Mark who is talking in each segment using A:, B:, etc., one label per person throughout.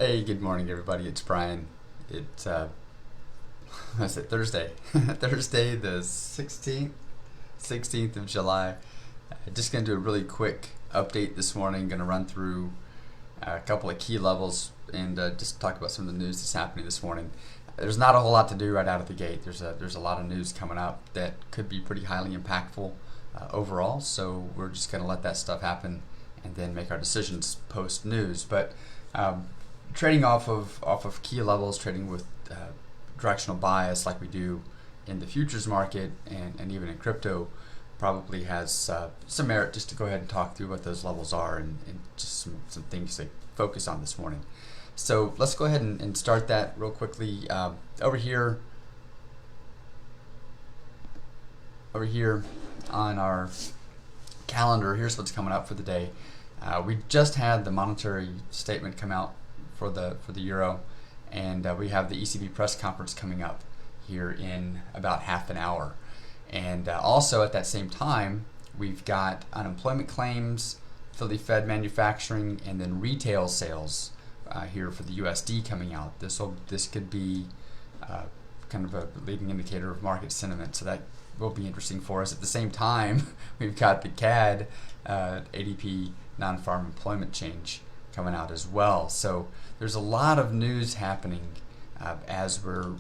A: Hey, good morning, everybody. It's Brian. It's what's it? Thursday, Thursday the 16th of July. Just gonna do a really quick update this morning. Gonna run through a couple of key levels and just talk about some of the news that's happening this morning. There's not a whole lot to do right out of the gate. There's a lot of news coming up that could be pretty highly impactful overall. So we're just gonna let that stuff happen and then make our decisions post news. But trading off of key levels, trading with directional bias like we do in the futures market and even in crypto, probably has some merit just to go ahead and talk through what those levels are and just some things to focus on this morning. So let's go ahead and start that real quickly. Over here on our calendar, here's what's coming up for the day. We just had the monetary statement come out for the euro, and we have the ECB press conference coming up here in about half an hour. And also at that same time, we've got unemployment claims, Philly Fed manufacturing, and then retail sales here for the USD coming out. This could be kind of a leading indicator of market sentiment, so that will be interesting for us. At the same time, we've got the CAD ADP non-farm employment change coming out as well. So there's a lot of news happening as we're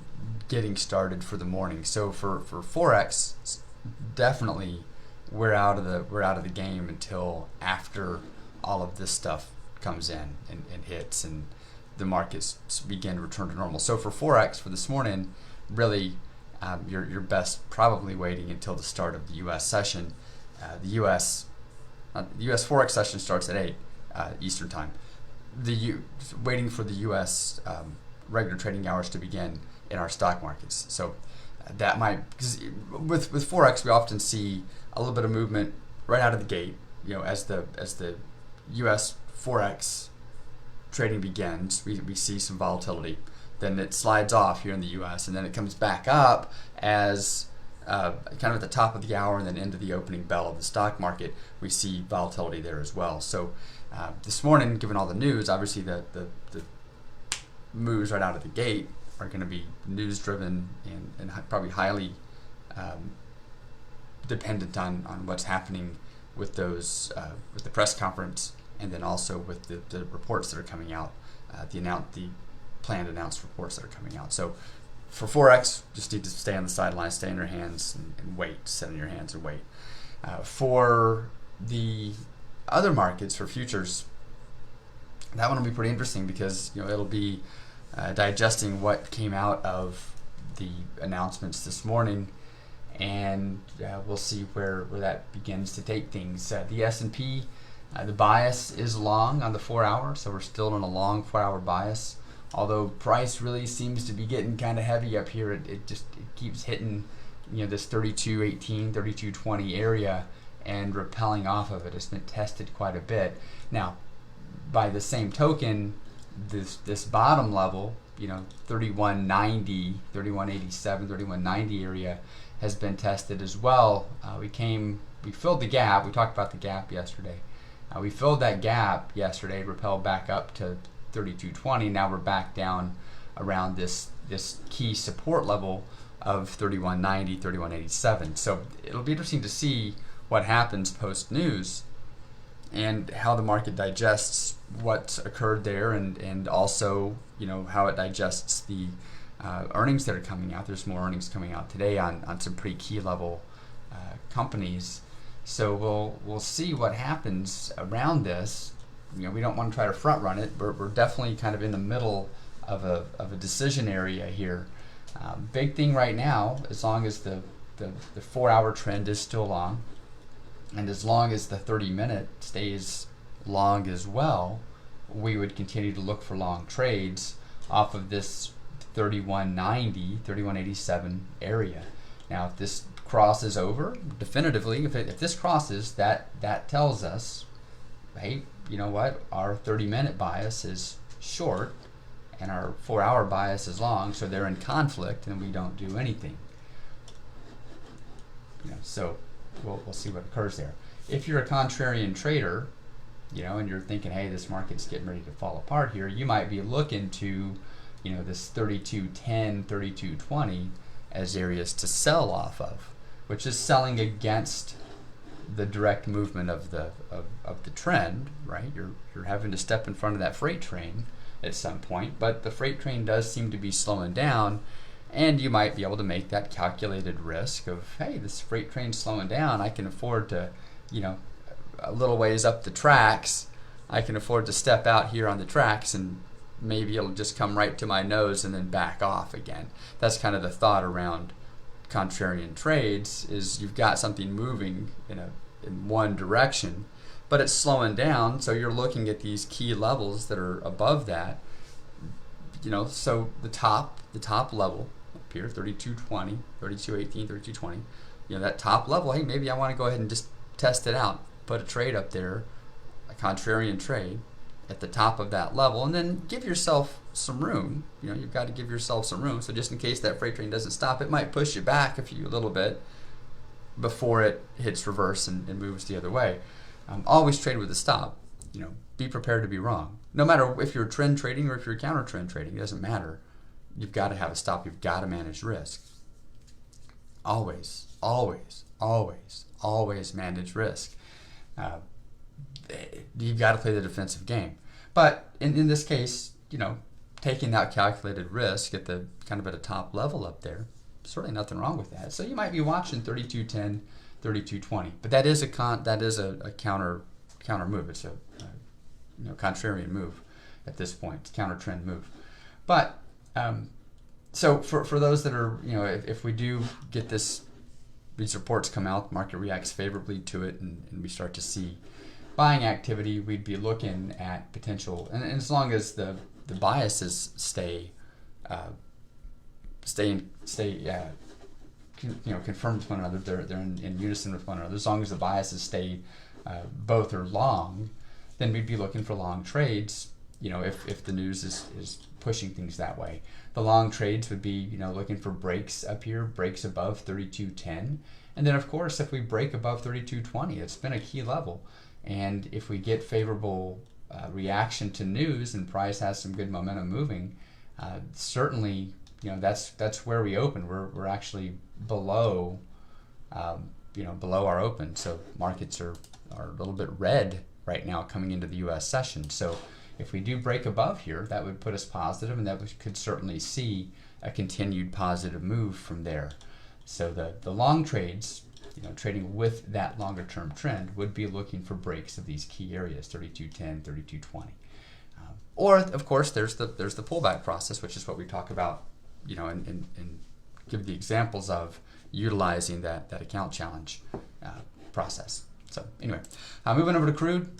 A: getting started for the morning. So for forex, definitely we're out of the game until after all of this stuff comes in and hits and the markets begin to return to normal. So for forex for this morning, really you're best probably waiting until the start of the U.S. session. The U.S. forex session starts at 8 Eastern time. Waiting for the U.S. Regular trading hours to begin in our stock markets. So that might, because with forex we often see a little bit of movement right out of the gate. As the U.S. forex trading begins, we see some volatility. Then it slides off here in the U.S. and then it comes back up as kind of at the top of the hour and then into the opening bell of the stock market. We see volatility there as well. So this morning, given all the news, obviously the moves right out of the gate are going to be news driven and probably highly dependent on what's happening with those with the press conference and then also with the reports that are coming out, the planned announced reports that are coming out. So for forex, just need to stay on the sidelines, stay in your hands and wait, sit in your hands and wait. For the other markets, for futures, that one will be pretty interesting because it'll be digesting what came out of the announcements this morning, and we'll see where that begins to take things. The S&P, the bias is long on the 4 hour, so we're still in a long 4 hour bias. Although price really seems to be getting kind of heavy up here, it keeps hitting this 32.18, 32.20 area and repelling off of it. It's been tested quite a bit. Now, by the same token, this bottom level, 31.90, 31.87, 31.90 area has been tested as well. We filled the gap. We talked about the gap yesterday. We filled that gap yesterday, repelled back up to 32.20. Now we're back down around this key support level of 31.90, 31.87. So it'll be interesting to see what happens post news and how the market digests what's occurred there, and also how it digests the earnings that are coming out. There's more earnings coming out today on some pretty key level companies. So we'll see what happens around this. We don't want to try to front run it. We're definitely kind of in the middle of a decision area here. Big thing right now, as long as the 4 hour trend is still long, and as long as the 30-minute stays long as well, we would continue to look for long trades off of this 31.90, 31.87 area. Now, if this crosses over definitively, if this crosses, that tells us, hey, you know what? Our 30-minute bias is short, and our 4 hour bias is long, so they're in conflict, and we don't do anything. So we'll see what occurs there. If you're a contrarian trader, and you're thinking, hey, this market's getting ready to fall apart here, you might be looking to, this 32.10, 32.20 as areas to sell off of, which is selling against the direct movement of the trend, right? You're having to step in front of that freight train at some point, but the freight train does seem to be slowing down, and you might be able to make that calculated risk of, hey, this freight train's slowing down, I can afford to, a little ways up the tracks, I can afford to step out here on the tracks, and maybe it'll just come right to my nose and then back off again. That's kind of the thought around contrarian trades, is you've got something moving in one direction, but it's slowing down, so you're looking at these key levels that are above that. So the top level up here, 32.20, 32.18, 32.20, that top level, hey, maybe I want to go ahead and just test it out, put a trade up there, a contrarian trade at the top of that level, and then give yourself some room. You've got to give yourself some room, so just in case that freight train doesn't stop, it might push you back a little bit before it hits reverse and moves the other way. Always trade with a stop. Be prepared to be wrong. No matter if you're trend trading or if you're counter trend trading, it doesn't matter. You've got to have a stop. You've got to manage risk. Always, always, always, always manage risk. You've got to play the defensive game. But in this case, taking that calculated risk at the kind of at a top level up there, certainly nothing wrong with that. So you might be watching 32.10, 32.20, but that is a counter move. It's a contrarian move at this point. It's a counter trend move. But so for those that are, if we do get these reports come out, the market reacts favorably to it, and we start to see buying activity, we'd be looking at potential, and as long as the biases stay confirmed with one another, they're in unison with one another. As long as the biases stay both are long, then we'd be looking for long trades. If the news is pushing things that way, the long trades would be looking for breaks up here, breaks above 32.10, and then of course if we break above 32.20, it's been a key level. And if we get favorable reaction to news and price has some good momentum moving, certainly that's where we open. We're actually below below our open. So markets are a little bit red right now coming into the U.S. session. So if we do break above here, that would put us positive, and that we could certainly see a continued positive move from there. So the long trades, trading with that longer term trend, would be looking for breaks of these key areas, 32.10, 32.20. Or of course there's the pullback process, which is what we talk about, and give the examples of utilizing that account challenge process. So anyway, moving over to crude.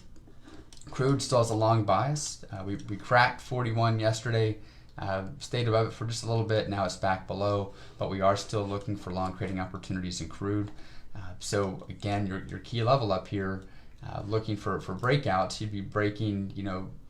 A: Crude still has a long bias. We cracked 41 yesterday, stayed above it for just a little bit. Now it's back below, but we are still looking for long trading opportunities in crude. So again, your key level up here, looking for breakouts, you'd be breaking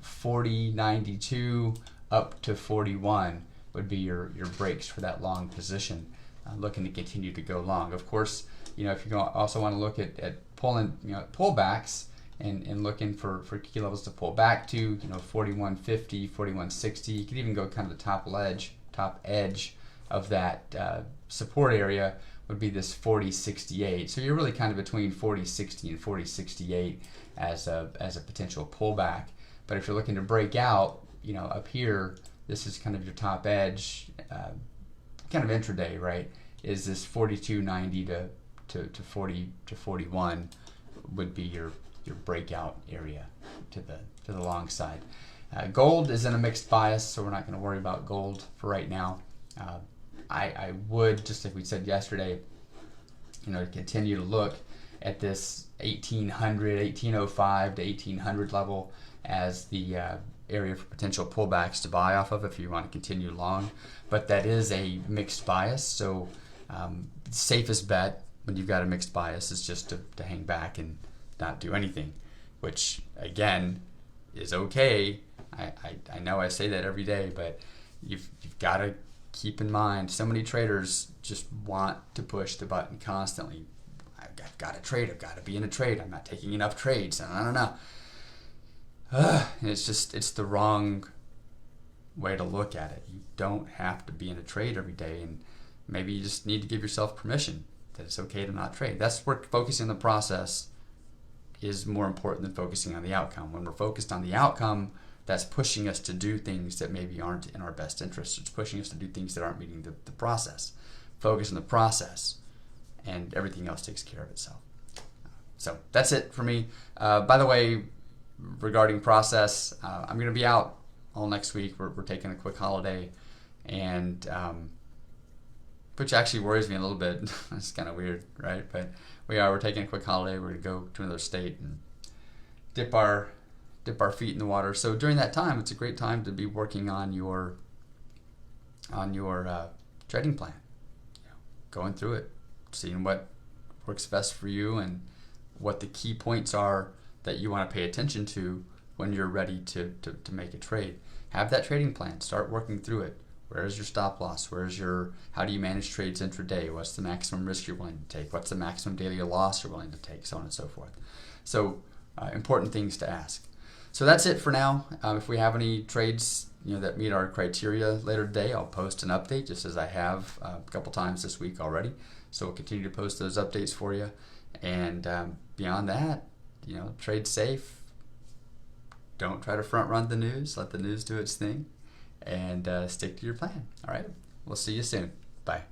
A: 40.92 up to 41 would be your breaks for that long position, looking to continue to go long. Of course, if you also want to look at pulling pullbacks and looking for key levels to pull back to, 41.50, 41.60, you could even go kind of the top edge of that support area would be this 40.68. So you're really kind of between 40.60 and 40.68 as a potential pullback. But if you're looking to break out, up here, this is kind of your top edge, kind of intraday, right? Is this 42.90 to 40 to 41 would be your breakout area to the long side. Gold is in a mixed bias, so we're not going to worry about gold for right now. I would, just like we said yesterday, continue to look at this 1805 to 1800 level as the area for potential pullbacks to buy off of if you want to continue long. But that is a mixed bias, so safest bet when you've got a mixed bias is just to hang back and not do anything, which again is okay. I know I say that every day, but you've got to keep in mind, so many traders just want to push the button constantly. I've got to trade, I've got to be in a trade, I'm not taking enough trades, no. it's the wrong way to look at it. You don't have to be in a trade every day, and maybe you just need to give yourself permission that it's okay to not trade. That's where focusing on the process is more important than focusing on the outcome. When we're focused on the outcome, that's pushing us to do things that maybe aren't in our best interest. It's pushing us to do things that aren't meeting the process. Focus on the process, and everything else takes care of itself. So that's it for me. By the way, regarding process, I'm going to be out all next week. We're taking a quick holiday, and which actually worries me a little bit. It's kind of weird, right? But we're taking a quick holiday. We're going to go to another state and dip our feet in the water. So during that time, it's a great time to be working on your trading plan, going through it, seeing what works best for you and what the key points are that you want to pay attention to when you're ready to make a trade. Have that trading plan. Start working through it. Where's your stop loss? How do you manage trades intraday? What's the maximum risk you're willing to take? What's the maximum daily loss you're willing to take? So on and so forth. So important things to ask. So that's it for now. If we have any trades that meet our criteria later today, I'll post an update just as I have a couple times this week already. So we'll continue to post those updates for you. And beyond that, trade safe. Don't try to front run the news. Let the news do its thing. And stick to your plan. All right. We'll see you soon. Bye.